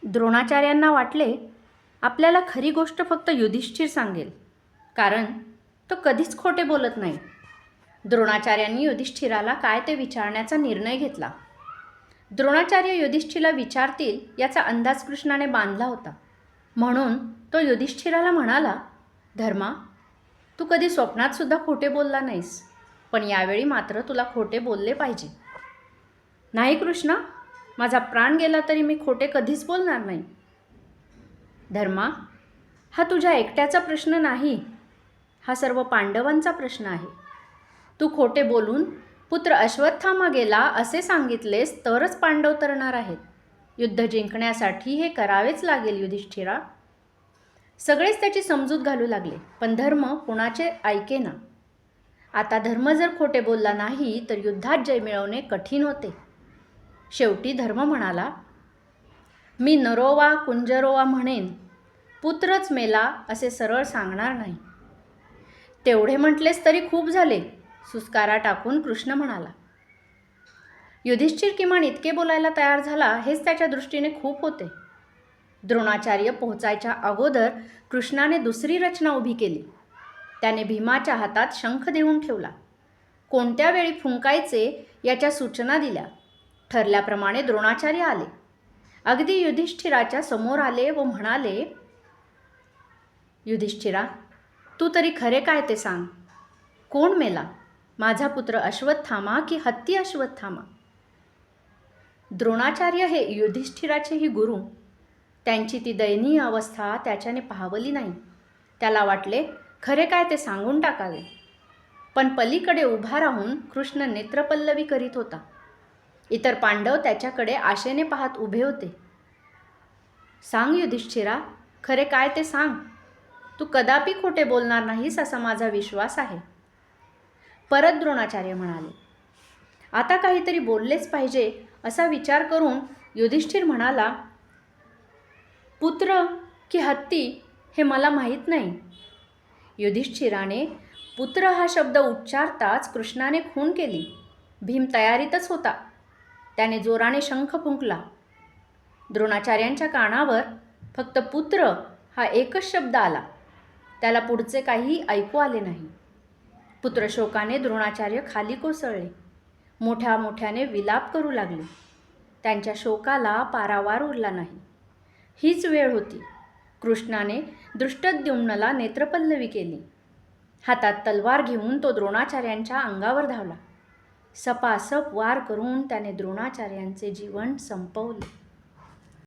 द्रोणाचार्यांना वाटले आपल्याला खरी गोष्ट फक्त युधिष्ठिर सांगेल, कारण तो कधीच खोटे बोलत नाही. द्रोणाचार्यांनी युधिष्ठिराला काय ते विचारण्याचा निर्णय घेतला. द्रोणाचार्य युधिष्ठिरला विचारतील याचा अंदाज कृष्णाने बांधला होता. म्हणून तो युधिष्ठिराला म्हणाला, धर्मा, तू कधी स्वप्नातसुद्धा खोटे बोलला नाहीस, पण यावेळी मात्र तुला खोटे बोलले पाहिजे. नाही कृष्णा, माझा प्राण गेला तरी मी खोटे कधीच बोलणार नाही. धर्मा, हा तुझ्या एकट्याचा प्रश्न नाही, हा सर्व पांडवांचा प्रश्न आहे. तू खोटे बोलून पुत्र अश्वत्थामा गेला असे सांगितलेस तरच पांडव तरणार आहेत. युद्ध जिंकण्यासाठी हे करावेच लागेल युधिष्ठिरा. सगळेच त्याची समजूत घालू लागले, पण धर्म कुणाचे ऐकेना. आता धर्म जर खोटे बोलला नाही तर युद्धात जय मिळवणे कठीण होते. शेवटी धर्म म्हणाला, मी नरोवा कुंजरोवा म्हणेन, पुत्रच मेला असे सरळ सांगणार नाही. तेवढे म्हटलेस तरी खूप झाले, सुस्कारा टाकून कृष्ण म्हणाला. युधिष्ठिर किमान इतके बोलायला तयार झाला हेच त्याच्या दृष्टीने खूप होते. द्रोणाचार्य पोहोचायच्या अगोदर कृष्णाने दुसरी रचना उभी केली. त्याने भीमाच्या हातात शंख देऊन ठेवला. कोणत्या वेळी फुंकायचे याच्या सूचना दिल्या. ठरल्याप्रमाणे द्रोणाचार्य आले. अगदी युधिष्ठिराच्या समोर आले व म्हणाले, युधिष्ठिरा, तू तरी खरे काय ते सांग. कोण मेला, माझा पुत्र अश्वत्थामा की हत्ती अश्वत्थामा? द्रोणाचार्य हे युधिष्ठिराचेही गुरु. त्यांची ती दयनीय अवस्था त्याच्याने पाहावली नाही. त्याला वाटले खरे काय ते सांगून टाकावे. पण पलीकडे उभा राहून कृष्ण नेत्रपल्लवी करीत होता. इतर पांडव त्याच्याकडे आशेने पाहत उभे होते. सांग युधिष्ठिरा, खरे काय ते सांग. तू कदापि खोटे बोलणार नाहीस असा माझा विश्वास आहे. परत द्रोणाचार्य म्हणाले. आता काहीतरी बोललेच पाहिजे असा विचार करून युधिष्ठिर म्हणाला, पुत्र की हत्ती हे मला माहीत नाही. युधिष्ठिराने पुत्र हा शब्द उच्चारताच कृष्णाने खून केली. भीम तयारीतच होता. त्याने जोराने शंख फुंकला. द्रोणाचार्यांच्या कानावर फक्त पुत्र हा एकच शब्द आला. त्याला पुढचे काही ऐकू आले नाही. पुत्रशोकाने द्रोणाचार्य खाली कोसळले. मोठ्या मोठ्याने विलाप करू लागले. त्यांच्या शोकाला पारावार उरला नाही. हीच वेळ होती. कृष्णाने दृष्टद्युम्नला नेत्रपल्लवी केली. हातात तलवार घेऊन तो द्रोणाचार्यांच्या अंगावर धावला. सपासप वार करून त्याने द्रोणाचार्यांचे जीवन संपवले.